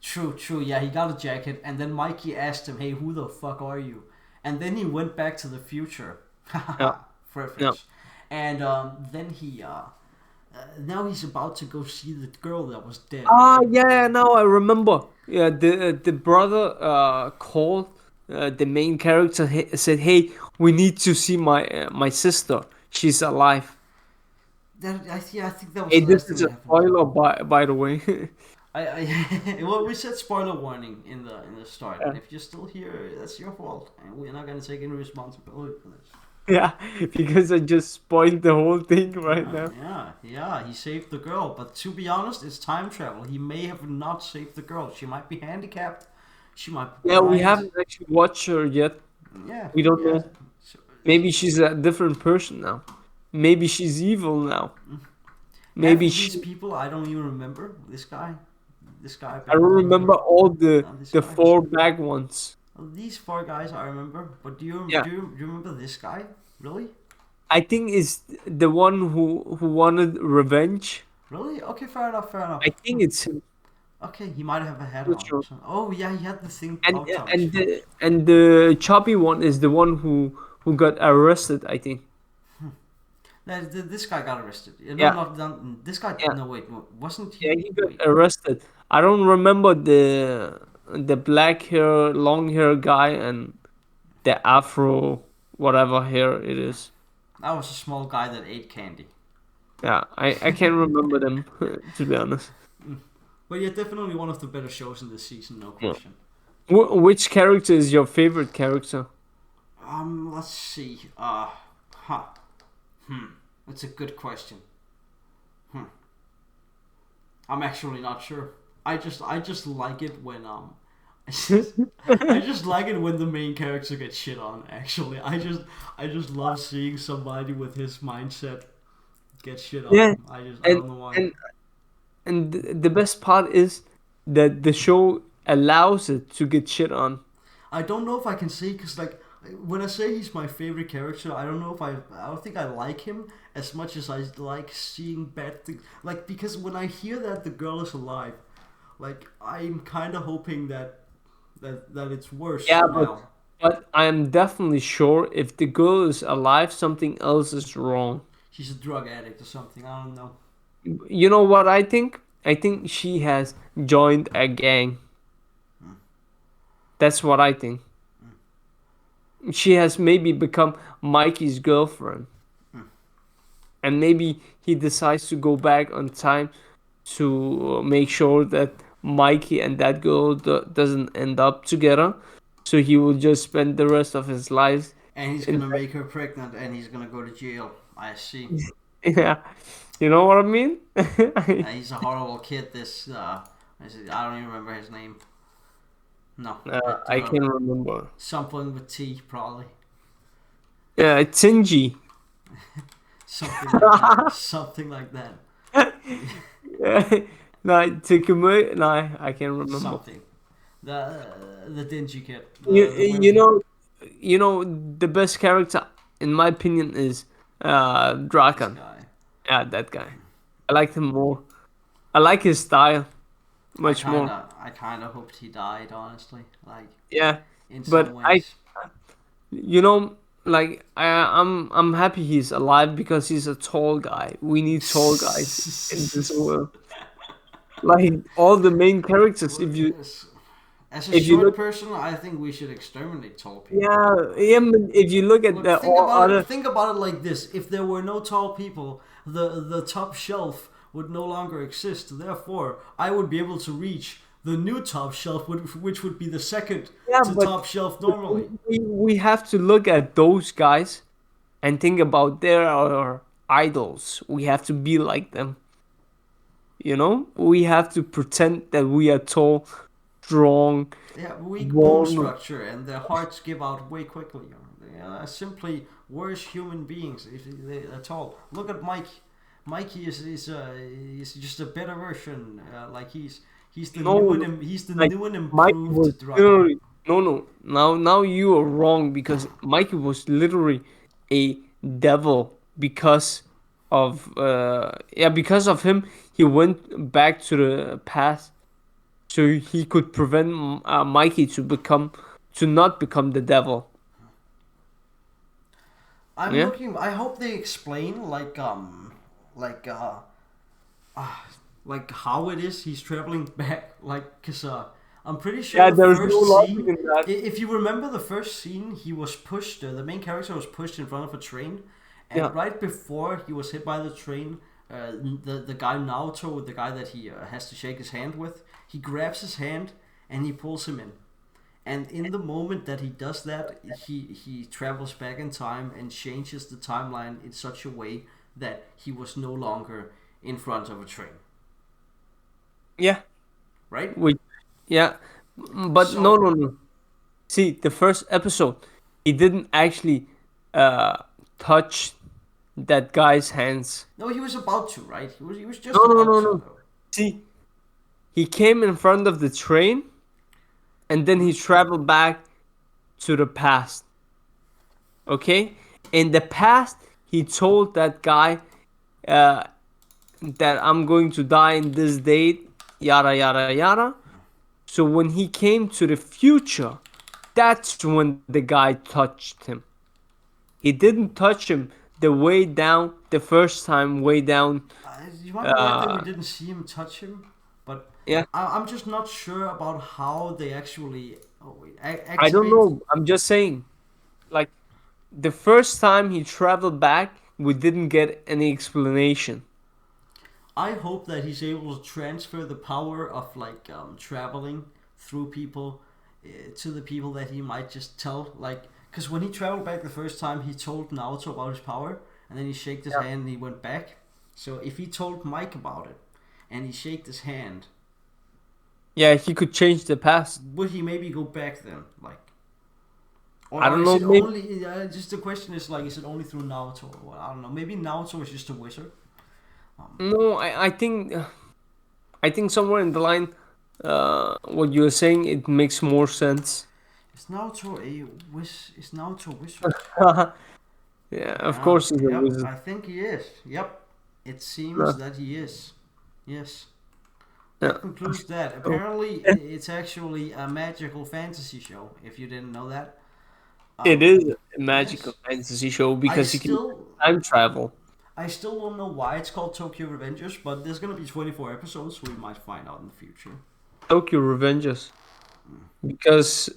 True. Yeah, he got a jacket, and then Mikey asked him, "Hey, who the fuck are you?" And then he went back to the future. Yeah, yeah. Reference. And then he now he's about to go see the girl that was dead. Ah, yeah, now I remember. Yeah, the brother called the main character, said, "Hey, we need to see my sister. She's alive." Yeah, I think that was Hey, the this last thing is a that happened. spoiler, by the way. Well, we said spoiler warning in the start, and if you're still here, that's your fault, and we're not gonna take any responsibility for this. Yeah, because I just spoiled the whole thing right now. Yeah. He saved the girl, but to be honest, it's time travel. He may have not saved the girl. She might be handicapped. She might be Yeah, we blind. haven't actually watched her yet. Yeah, We don't yeah. know. So, Maybe she's a different person now. Maybe she's evil now. half Maybe of these she. people I don't even remember. This guy I don't back there. remember all This the guy. four back ones. Well, these four guys I remember, but Yeah, do you remember this guy? Really? I think it's the one who wanted revenge. Really? Okay, fair enough. Fair enough. I think it's him. Okay, he might have a hat Not on or sure. something. Oh yeah, he had the thing And out on his and face. the choppy one is the one who got arrested. I think. This guy got arrested. No, Yeah, not done. This guy. yeah, No, wait. Wasn't yeah. he? He got Wait. arrested. I don't remember the black hair, long hair guy and the afro whatever hair it is. That was a small guy that ate candy. Yeah, I can't remember them to be honest. But yeah, definitely one of the better shows in this season, no Yeah. question. Which character is your favorite character? Let's see. Huh. That's a good question. I'm actually not sure. I just like it when I just like it when the main character gets shit on. Actually, I just love seeing somebody with his mindset get shit Yeah, on. I and don't know why. and the best part is that the show allows it to get shit on. I don't know if I can say because like when I say he's my favorite character, I don't know if I don't think I like him as much as I like seeing bad things. Like because when I hear that the girl is alive, like I'm kind of hoping that it's worse Yeah, now. but I am definitely sure if the girl is alive, something else is wrong. She's a drug addict or something. I don't know. You know what I think? I think she has joined a gang. That's what I think. She has maybe become Mikey's girlfriend. And maybe he decides to go back on time to make sure that Mikey and that girl doesn't end up together. So he will just spend the rest of his life And he's in gonna make her pregnant, and he's gonna go to jail. I see. yeah. You know what I mean? He's a horrible kid. This I don't even remember his name. No, I can't remember. something with T probably. Yeah, Tingy. Something like that. Something like that. No, Tikumi. No, I can't remember. Something. The dingy kid. You The you wimp. know you know the best character in my opinion is This Drakan. guy. Yeah, that guy. I like him more. I like his style much more. I kinda hoped he died. Honestly, like Yeah, in some but ways. you know, like I'm happy he's alive because he's a tall guy. We need tall guys in this world. Like all the main characters, As a if you short look, person, I think we should exterminate tall people. yeah, but if you look at Look, the all other, think about it like this: if there were no tall people, the top shelf would no longer exist. Therefore, I would be able to reach the new top shelf, which would be the second yeah, to top shelf normally. we have to look at those guys and think about their our idols. We have to be like them. You know, we have to pretend that we are tall, strong, They have weak bone warm. structure, and their hearts give out way quickly. They are simply worse human beings if they are tall. Look at Mike. Mikey is just a better version. Like he's the No, new no, he's the like new and Mikey was improved Dragon. literally no. Now you are wrong because Mikey was literally a devil because of because of him he went back to the past so he could prevent Mikey to not become the devil. I'm Yeah. looking. I hope they explain like like how it is he's traveling back, like, because I'm pretty sure Yeah, the there's no first logic scene, in that. if you remember the first scene, he was pushed, the main character was pushed in front of a train, Yeah. and right before he was hit by the train, the guy Naoto, the guy that he has to shake his hand with, he grabs his hand and he pulls him in. And in the moment that he does that, he travels back in time and changes the timeline in such a way that he was no longer in front of a train. Yeah. Right? We, yeah. But no, So no, no. See, the first episode, he didn't actually uh touch that guy's hands. no, he was about to, right? He was No, just no, about no, to no. though. See, he came in front of the train and then he traveled back to the past. Okay? In the past, he told that guy uh, that I'm going to die in this date, yada, yada, yada. So when he came to the future, that's when the guy touched him. He didn't touch him the way down, the first time, way down. You might be right that we Uh, didn't see him touch him, but yeah, I'm just not sure about how they actually. Oh wait, I don't activate. know. I'm just saying, like, the first time he traveled back, we didn't get any explanation. I hope that he's able to transfer the power of like traveling through people to the people that he might just tell. Like, because when he traveled back the first time, he told Naoto about his power, and then he shook his Yeah. hand and he went back. So if he told Mike about it, and he shook his hand, Yeah, he could change the past. would he maybe go back then? Like, I or don't is know. it Maybe only? Just the question is like, is it only through Naoto? Or what? I don't know. Maybe Naoto is just a wizard. no. I think somewhere in the line, what you're saying, it makes more sense. Is Naoto a Is Naoto a wizard? Yeah, of Yeah, course he's a yep, wizard. I think he is. Yep, it seems Yeah. that he is. Yes, Yeah. that concludes that. So, Apparently, it's actually a magical fantasy show. If you didn't know that, it um, is a magical yes, fantasy show I because you can still, time travel. I still don't know why it's called Tokyo Revengers, but there's gonna be 24 episodes, so we might find out in the future. Tokyo Revengers because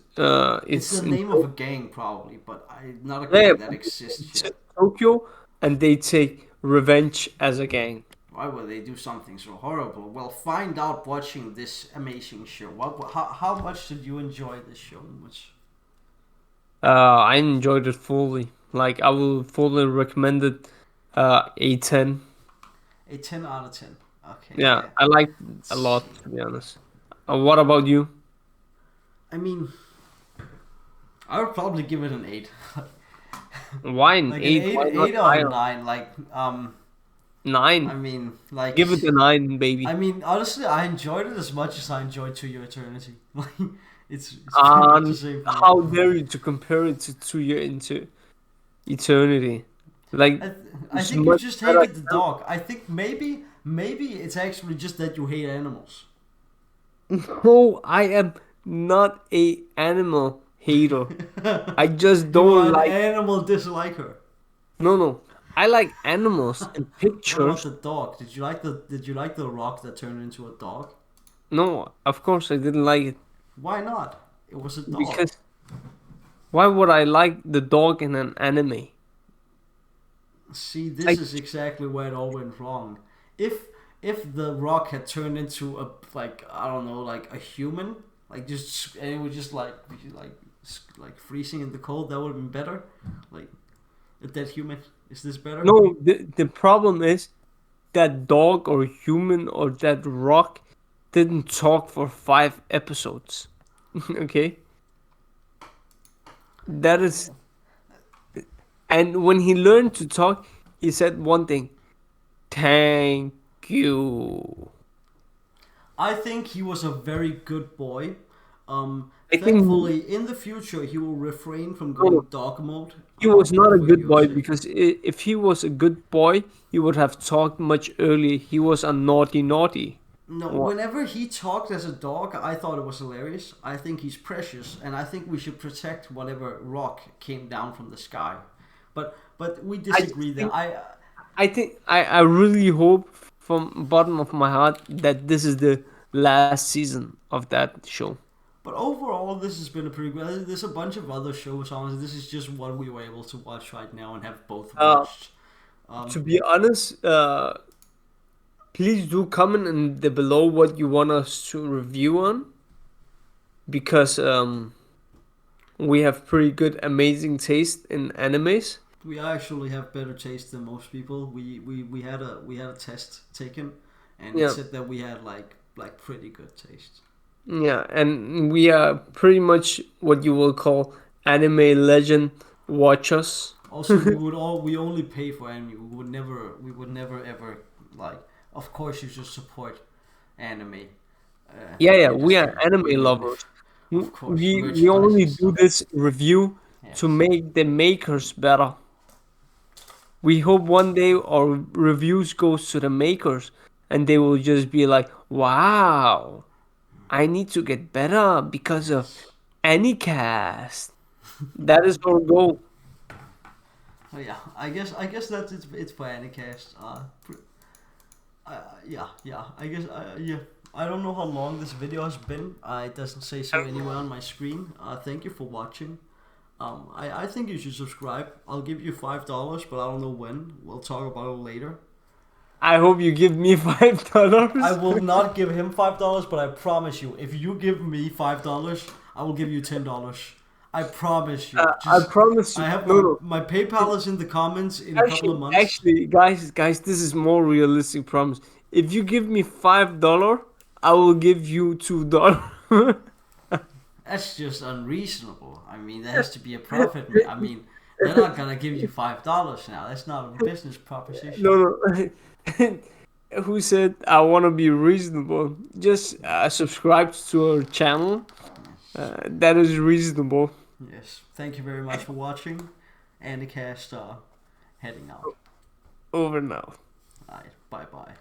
It's the it's in name of a gang, probably, but not a yeah, gang that exists it's in yet. Tokyo, and they take revenge as a gang. Why would they do something so horrible? Well, find out watching this amazing show. How much did you enjoy this show? Much I enjoyed it fully. Like I will fully recommend it. A 10. a 10 out of 10. Okay, Yeah, yeah. I liked it a It's, lot to be honest. What about you? I mean, I would probably give it an 8. Why an Like an 8? 8, Why not 8 or a higher? 9. Like, I 9. mean, like, Give it a 9, baby. I mean, honestly, I enjoyed it as much as I enjoyed To Your Eternity. Like, it's pretty much the same for How me. dare you to compare it to your into eternity? Like I, I it's think you much just better. hated the dog. I think maybe it's actually just that you hate animals. No, I am not a animal hater. I just You are don't an like. animal disliker. No, no. I like animals and What about pictures. the dog? Did you like the rock that turned into a dog? No, of course I didn't like it Why not? It was a dog. because why would I like the dog in an anime? See, this Like is exactly where it all went wrong. If if the rock had turned into a, like, I don't know, like a human, like, just, and it was just like freezing in the cold, that would have been better. Like, a dead human, is this better? no, the problem is that dog or human or that rock didn't talk for 5 episodes. Okay, that is, and when he learned to talk, he said one thing: "Thank you." I think he was a very good boy. I think Thankfully, in the future, he will refrain from no, going dog mode. he was not a For good your boy sake. because if he was a good boy, he would have talked much earlier. He was a naughty naughty. No, What? whenever he talked as a dog, I thought it was hilarious. I think he's precious, and I think we should protect whatever rock came down from the sky. But we I disagree just there. think I really hope from bottom of my heart that this is the last season of that show. But overall, this has been a pretty good. There's a bunch of other shows on. This is just what we were able to watch right now and have both Uh, watched. to be honest, please do comment in the below what you want us to review on, because we have pretty good, amazing taste in animes. We actually have better taste than most people. We had a test taken, and it Yeah, said that we had like pretty good taste. yeah, and we are pretty much what you will call anime legend watchers. Also, we only pay for anime. We would never ever like. Of course, you should support anime. Yeah, yeah, We're we just are anime we're lovers. of course We merchandise only and do stuff. this review to Yes. make the makers better. We hope one day our reviews goes to the makers and they will just be like, "Wow, I need to get better because of Yes. AniCast." That is our goal. So yeah, I guess that's it's for AniCast. Yeah. Yeah. I don't know how long this video has been. It doesn't say so anywhere on my screen. Thank you for watching. I think you should subscribe. I'll give you $5, but I don't know when. We'll talk about it later. I hope you give me I $5. will not give him $5, but I promise you, if you give me $5, I will give you $10. I promise you. I Just promise I you. have No, no. my PayPal is in the comments in a couple of months. Actually, guys, this is more realistic promise. If you give me $5, I will give you $2. That's just unreasonable. I mean, there has to be a profit. I mean, they're not gonna give you $5 now. That's not a business proposition. No, no. Who said I want to be reasonable? Just subscribe to our channel. That is reasonable. Yes. Thank you very much for watching. AniCast heading out. Over now. Alright. Bye bye.